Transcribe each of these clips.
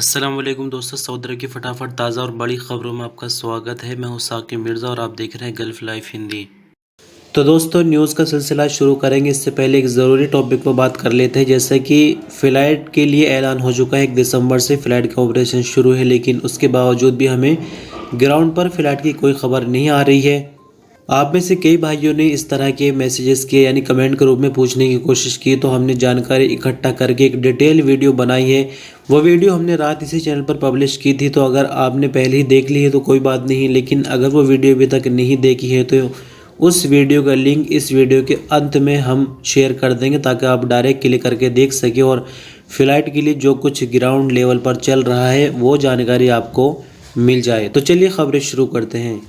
अस्सलाम वालेकुम दोस्तों, सऊदी अरब की फटाफट ताज़ा और बड़ी खबरों में आपका स्वागत है। मैं हूं साकिब मिर्ज़ा और आप देख रहे हैं गल्फ लाइफ हिंदी। तो दोस्तों, न्यूज़ का सिलसिला शुरू करेंगे इससे पहले एक ज़रूरी टॉपिक पर बात कर लेते हैं। जैसे कि फ़्लाइट के लिए ऐलान हो चुका है, 1 दिसंबर से फ़्लाइट का ऑपरेशन शुरू है, लेकिन उसके बावजूद भी हमें ग्राउंड पर फ़्लाइट की कोई खबर नहीं आ रही है। आप में से कई भाइयों ने इस तरह के मैसेजेस किए, यानी कमेंट के रूप में पूछने की कोशिश की, तो हमने जानकारी इकट्ठा करके एक डिटेल वीडियो बनाई है। वो वीडियो हमने रात इसी चैनल पर पब्लिश की थी, तो अगर आपने पहले ही देख ली है तो कोई बात नहीं, लेकिन अगर वो वीडियो अभी तक नहीं देखी है तो उस वीडियो का लिंक इस वीडियो के अंत में हम शेयर कर देंगे, ताकि आप डायरेक्ट क्लिक करके देख सकें और फ़्लाइट के लिए जो कुछ ग्राउंड लेवल पर चल रहा है वो जानकारी आपको मिल जाए। तो चलिए खबरें शुरू करते हैं।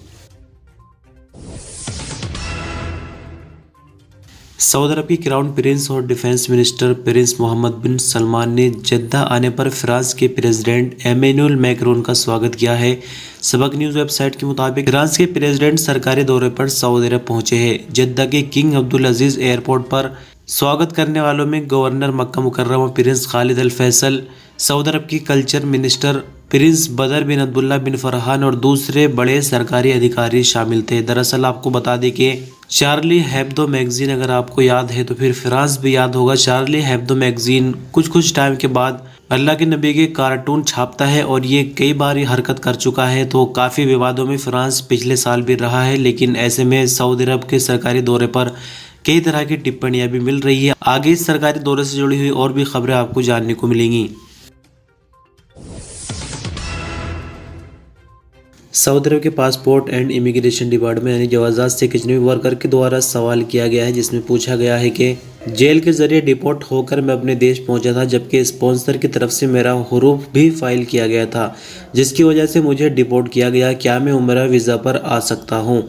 सऊदी अरब की क्राउन प्रिंस और डिफेंस मिनिस्टर प्रिंस मोहम्मद बिन सलमान ने जद्दा आने पर फ्रांस के प्रेसिडेंट एमेनुअल मैक्रोन का स्वागत किया है। सबक न्यूज़ वेबसाइट के मुताबिक फ्रांस के प्रेसिडेंट सरकारी दौरे पर सऊदी अरब पहुंचे हैं। जद्दा के किंग अब्दुल अजीज एयरपोर्ट पर स्वागत करने वालों में गवर्नर मक्का मुकर्रमा प्रिंस खालिद अल फैसल, सऊदी अरब की कल्चर मिनिस्टर प्रिंस बदर बिन अब्दुल्ला बिन फरहान और दूसरे बड़े सरकारी अधिकारी शामिल थे। दरअसल आपको बता दें कि चार्ली हेब्दो मैगजीन, अगर आपको याद है तो फिर फ्रांस भी याद होगा। चार्ली हेब्दो मैगजीन कुछ टाइम के बाद अल्लाह के नबी के कार्टून छापता है और ये कई बार ये हरकत कर चुका है, तो काफ़ी विवादों में फ्रांस पिछले साल भी रहा है। लेकिन ऐसे में सऊदी अरब के सरकारी दौरे पर कई तरह की टिप्पणियां भी मिल रही है। आगे इस सरकारी दौरे से जुड़ी हुई और भी खबरें आपको जानने को मिलेंगी। सऊदी अरब के पासपोर्ट एंड इमिग्रेशन डिपार्टमेंट यानी जवाज़ात से एक अजनबी वर्कर के द्वारा सवाल किया गया है, जिसमें पूछा गया है कि जेल के जरिए डिपोर्ट होकर मैं अपने देश पहुंचा था, जबकि स्पॉन्सर की तरफ से मेरा हुरूफ भी फाइल किया गया था, जिसकी वजह से मुझे डिपोर्ट किया गया। क्या मैं उम्रा वीज़ा पर आ सकता हूं?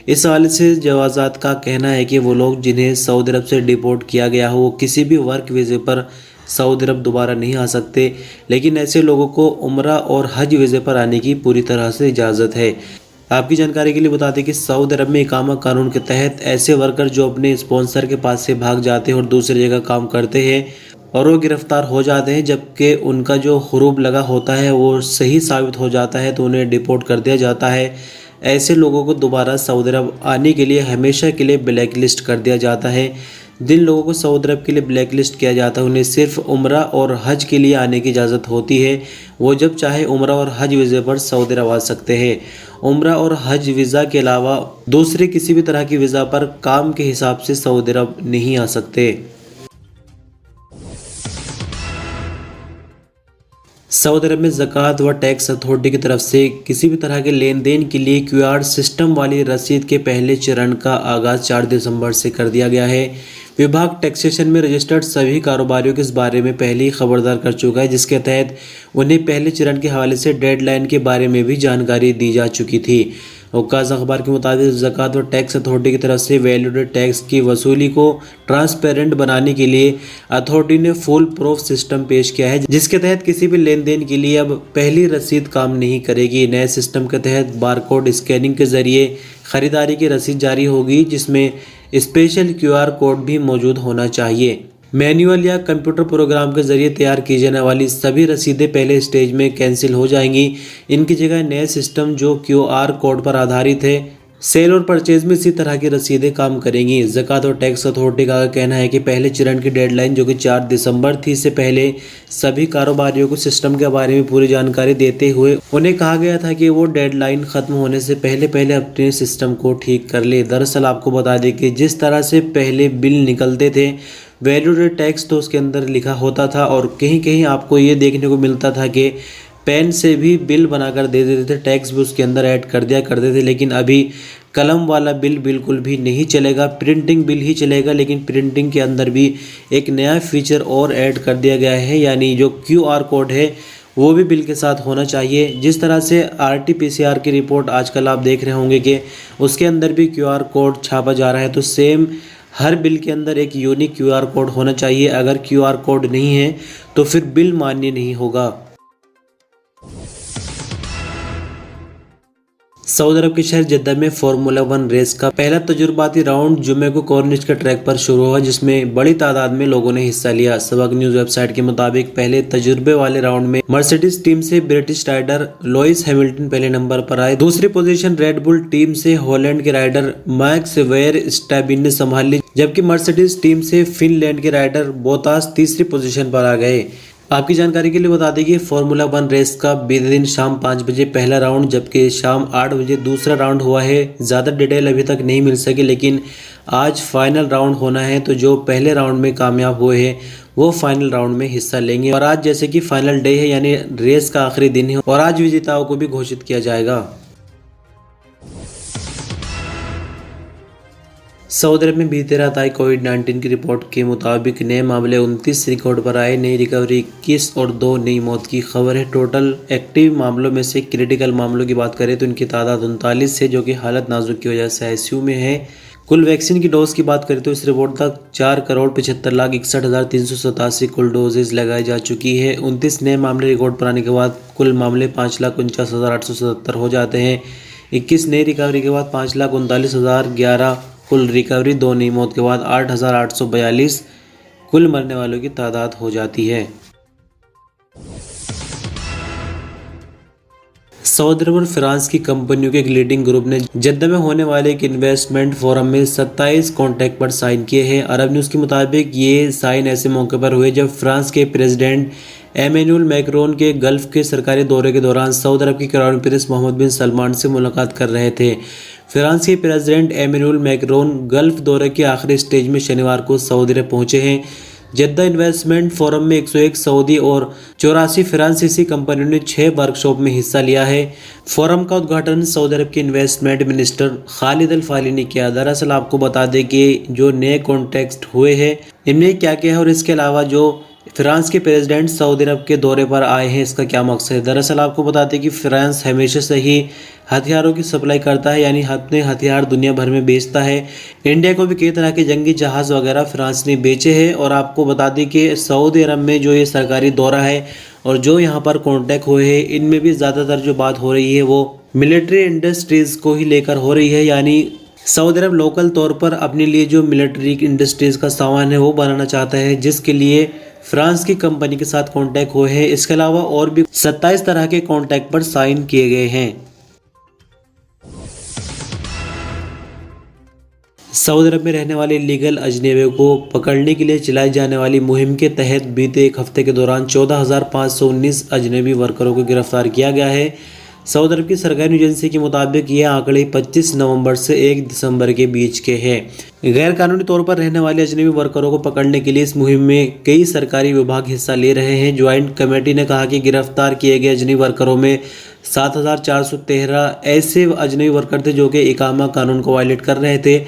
इस हवाले से जवाज़ात का कहना है कि वो लोग जिन्हें सऊदी अरब से डिपोर्ट किया गया हो वो किसी भी वर्क वीज़े पर सऊदी अरब दोबारा नहीं आ सकते, लेकिन ऐसे लोगों को उम्रा और हज वीज़े पर आने की पूरी तरह से इजाज़त है। आपकी जानकारी के लिए बता दें कि सऊदी अरब में इकामा कानून के तहत ऐसे वर्कर जो अपने स्पॉन्सर के पास से भाग जाते हैं और दूसरी जगह काम करते हैं और वो गिरफ्तार हो जाते हैं, जबकि उनका जो हुरूब लगा होता है वो सही साबित हो जाता है, तो उन्हें डिपोर्ट कर दिया जाता है। ऐसे लोगों को दोबारा सऊदी अरब आने के लिए हमेशा के लिए ब्लैक लिस्ट कर दिया जाता है। जिन लोगों को सऊदी अरब के लिए ब्लैक लिस्ट किया जाता है उन्हें सिर्फ उम्रा और हज के लिए आने की इजाज़त होती है। वो जब चाहे उम्रा और हज वीज़े पर सऊदी अरब आ सकते हैं। उम्रा और हज वीज़ा के अलावा दूसरे किसी भी तरह की वीज़ा पर काम के हिसाब से सऊदी अरब नहीं आ सकते। सऊदी अरब में ज़कात व टैक्स अथॉरिटी की तरफ से किसी भी तरह के लेन देन के लिए QR सिस्टम वाली रसीद के पहले चरण का आगाज़ 4 दिसंबर से कर दिया गया है। विभाग टैक्सेशन में रजिस्टर्ड सभी कारोबारियों को इस बारे में पहले ही खबरदार कर चुका है, जिसके तहत उन्हें पहले चरण के हवाले से डेडलाइन के बारे में भी जानकारी दी जा चुकी थी। औकाज़ अखबार के मुताबिक ज़कात और टैक्स अथॉरिटी की तरफ से वैल्यूडेड टैक्स की वसूली को ट्रांसपेरेंट बनाने के लिए अथॉरिटी ने फुल प्रूफ सिस्टम पेश किया है, जिसके तहत किसी भी लेन देन के लिए अब पहली रसीद काम नहीं करेगी। नए सिस्टम के तहत बारकोड स्कैनिंग के जरिए खरीदारी की रसीद जारी होगी, जिसमें स्पेशल QR कोड भी मौजूद होना चाहिए। मैनुअल या कंप्यूटर प्रोग्राम के जरिए तैयार की जाने वाली सभी रसीदें पहले स्टेज में कैंसिल हो जाएंगी। इनकी जगह नए सिस्टम जो QR कोड पर आधारित है, सेल और परचेज में इसी तरह की रसीदें काम करेंगी। ज़कात और टैक्स अथॉरिटी का कहना है कि पहले चरण की डेडलाइन जो कि 4 दिसंबर थी, इससे पहले सभी कारोबारियों को सिस्टम के बारे में पूरी जानकारी देते हुए उन्हें कहा गया था कि वो डेडलाइन ख़त्म होने से पहले अपने सिस्टम को ठीक कर ले। दरअसल आपको बता दें कि जिस तरह से पहले बिल निकलते थे वैल्यूडेड टैक्स तो उसके अंदर लिखा होता था और कहीं कहीं आपको ये देखने को मिलता था कि पेन से भी बिल बनाकर दे देते थे, टैक्स भी उसके अंदर ऐड कर दिया करते थे। लेकिन अभी कलम वाला बिल बिल्कुल भी नहीं चलेगा, प्रिंटिंग बिल ही चलेगा। लेकिन प्रिंटिंग के अंदर भी एक नया फीचर और ऐड कर दिया गया है, यानी जो QR कोड है वो भी बिल के साथ होना चाहिए। जिस तरह से RT-PCR की रिपोर्ट आजकल आप देख रहे होंगे कि उसके अंदर भी QR कोड छापा जा रहा है, तो सेम हर बिल के अंदर एक यूनिक QR कोड होना चाहिए। अगर QR कोड नहीं है तो फिर बिल मान्य नहीं होगा। सऊदी अरब के शहर जद्दा में फार्मूला 1 रेस का पहला तजुर्बाती राउंड जुमे को कॉर्निश के ट्रैक पर शुरू हुआ, जिसमें बड़ी तादाद में लोगों ने हिस्सा लिया। सबक न्यूज वेबसाइट के मुताबिक पहले तजुर्बे वाले राउंड में मर्सिडीज टीम से ब्रिटिश राइडर लुइस हैमिल्टन पहले नंबर पर आए। दूसरी पोजीशन रेड बुल टीम से हॉलैंड के राइडर मैक्स वर्स्टैपिन ने संभाल ली, जबकि मर्सिडीज टीम से फिनलैंड के राइडर बोतास तीसरी पोजीशन पर आ गए। आपकी जानकारी के लिए बता दें कि फार्मूला 1 रेस का बीते दिन शाम 5 बजे पहला राउंड, जबकि शाम 8 बजे दूसरा राउंड हुआ है। ज़्यादा डिटेल अभी तक नहीं मिल सकी, लेकिन आज फाइनल राउंड होना है, तो जो पहले राउंड में कामयाब हुए हैं वो फाइनल राउंड में हिस्सा लेंगे। और आज जैसे कि फाइनल डे है, यानी रेस का आखिरी दिन है, और आज विजेताओं को भी घोषित किया जाएगा। सऊदी अरब में बीते रात आई कोविड-19 की रिपोर्ट के मुताबिक नए मामले 29 रिकॉर्ड पर आए। नई रिकवरी 21 और 2 नई मौत की खबर है। टोटल एक्टिव मामलों में से क्रिटिकल मामलों की बात करें तो इनकी तादाद 39 है, जो कि हालत नाजुक की वजह से ICU में है। कुल वैक्सीन की डोज की बात करें तो इस रिपोर्ट तक 4,75,61,387 कुल डोजेज लगाई जा चुकी है। 29 नए मामले रिकॉर्ड पर आने के बाद कुल मामले 5,49,877 हो जाते हैं। 21 नई रिकवरी के बाद 5,39,011 कुल रिकवरी, 2 नई मौत के बाद 8,842 कुल मरने वालों की तादाद हो जाती है। सऊदी अरब और फ्रांस की कंपनियों के एक लीडिंग ग्रुप ने जद्दा में होने वाले एक इन्वेस्टमेंट फोरम में 27 कॉन्ट्रैक्ट पर साइन किए हैं। अरब न्यूज़ के मुताबिक ये साइन ऐसे मौके पर हुए जब फ्रांस के प्रेसिडेंट एमेनुअल मैक्रोन के गल्फ के सरकारी दौरे के दौरान सऊदी अरब के क्राउन प्रिंस मोहम्मद बिन सलमान से मुलाकात कर रहे थे। फ्रांस के प्रेसिडेंट एमेनुअल मैक्रोन गल्फ दौरे के आखिरी स्टेज में शनिवार को सऊदी अरब पहुंचे हैं। जद्दा इन्वेस्टमेंट फोरम में 101 सऊदी और 84 फ्रांसीसी कंपनियों ने 6 वर्कशॉप में हिस्सा लिया है। फोरम का उद्घाटन सऊदी अरब के इन्वेस्टमेंट मिनिस्टर खालिद अल फाली ने किया। दरअसल आपको बता दें कि जो नए कॉन्टेक्स्ट हुए हैं इनमें क्या क्या है, और इसके अलावा जो फ्रांस के प्रेसिडेंट सऊदी अरब के दौरे पर आए हैं इसका क्या मकसद है। दरअसल आपको बता दें कि फ्रांस हमेशा से ही हथियारों की सप्लाई करता है, यानी अपने हथियार दुनिया भर में बेचता है। इंडिया को भी कई तरह के जंगी जहाज़ वगैरह फ्रांस ने बेचे हैं। और आपको बता दें कि सऊदी अरब में जो ये सरकारी दौरा है और जो यहाँ पर कॉन्टैक्ट हुए हैं इनमें भी ज़्यादातर जो बात हो रही है वो मिलिट्री इंडस्ट्रीज़ को ही लेकर हो रही है। यानी सऊदी अरब लोकल तौर पर अपने लिए जो मिलिट्री इंडस्ट्रीज़ का सामान है वो बनाना चाहता है, जिसके लिए फ्रांस की कंपनी के साथ कॉन्टैक्ट हुए हैं। इसके अलावा और भी 27 तरह के कॉन्टैक्ट पर साइन किए गए हैं। सऊदी अरब में रहने वाले इलीगल अजनबियों को पकड़ने के लिए चलाई जाने वाली मुहिम के तहत बीते एक हफ्ते के दौरान 14,519 अजनबी वर्करों को गिरफ्तार किया गया है। सऊदी अरब की सरकारी एजेंसी के मुताबिक ये आंकड़े 25 नवंबर से 1 दिसंबर के बीच के हैं। गैर कानूनी तौर पर रहने वाले अजनबी वर्करों को पकड़ने के लिए इस मुहिम में कई सरकारी विभाग हिस्सा ले रहे हैं। ज्वाइंट कमेटी ने कहा कि गिरफ्तार किए गए अजनबी वर्करों में 7,413 ऐसे अजनबी वर्कर थे जो कि इकामा कानून को वायलेट कर रहे थे।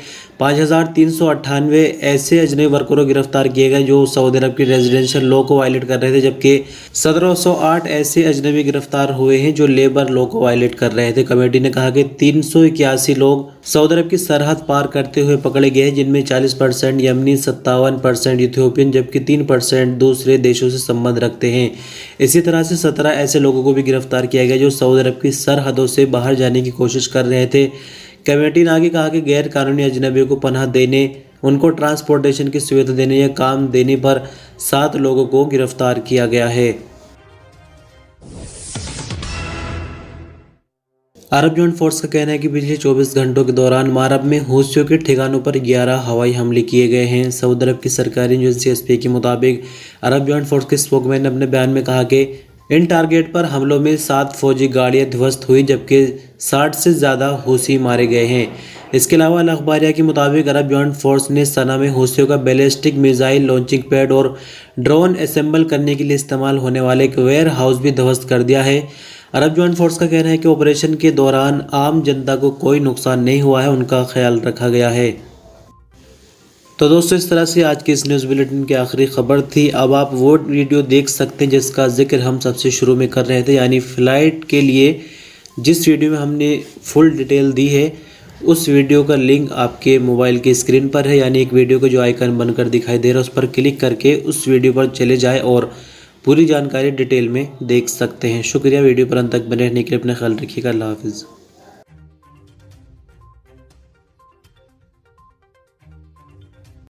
5,398 ऐसे अजनबी वर्करों को गिरफ्तार किए गए जो सऊदी अरब की रेजिडेंशियल लॉ को वायलेट कर रहे थे, जबकि 1708 ऐसे अजनबी गिरफ्तार हुए हैं जो लेबर लॉ को वायलेट कर रहे थे। कमेटी ने कहा कि 381 लोग सऊदी अरब की सरहद पार करते हुए पकड़े गए, जिनमें 40% यमनी, 57% इथियोपियन, जबकि 3% दूसरे देशों से संबंध रखते हैं। इसी तरह से 17 ऐसे लोगों को भी गिरफ्तार किया गया जो सऊदी अरब की सरहदों से बाहर जाने की कोशिश कर रहे थे। कमेटी ने आगे कहा कि गैर कानूनी अजनबियों को पनाह देने, उनको ट्रांसपोर्टेशन की सुविधा देने या काम देने पर 7 लोगों को गिरफ्तार किया गया है। अरब जॉइंट फोर्स का कहना है कि पिछले 24 घंटों के दौरान मारब में हूथियों के ठिकानों पर 11 हवाई हमले किए गए हैं। सऊदी अरब की सरकारी एजेंसी SPA के मुताबिक अरब जॉइंट फोर्स के स्पोकमैन ने अपने बयान में कहा कि इन टारगेट पर हमलों में 7 फौजी गाड़ियां ध्वस्त हुई, जबकि 60 से ज़्यादा हूथी मारे गए हैं। इसके अलावा अल अखबारिया के मुताबिक अरब जॉइंट फोर्स ने सना में हूथियों का बैलिस्टिक मिसाइल लॉन्चिंग पैड और ड्रोन असेंबल करने के लिए इस्तेमाल होने वाले एक वेयर हाउस भी ध्वस्त कर दिया है। अरब जॉइंट फोर्स का कहना है कि ऑपरेशन के दौरान आम जनता को कोई नुकसान नहीं हुआ है, उनका ख्याल रखा गया है। तो दोस्तों, इस तरह से आज के इस न्यूज़ बुलेटिन की आखिरी खबर थी। अब आप वो वीडियो देख सकते हैं जिसका जिक्र हम सबसे शुरू में कर रहे थे, यानी फ़्लाइट के लिए जिस वीडियो में हमने फुल डिटेल दी है उस वीडियो का लिंक आपके मोबाइल की स्क्रीन पर है। यानी एक वीडियो का जो आइकन बनकर दिखाई दे रहा है उस पर क्लिक करके उस वीडियो पर चले जाए और पूरी जानकारी डिटेल में देख सकते हैं। शुक्रिया वीडियो पर अंत तक बने रहने के लिए। अपना ख्याल रखिएगा। अल्लाह हाफिज़।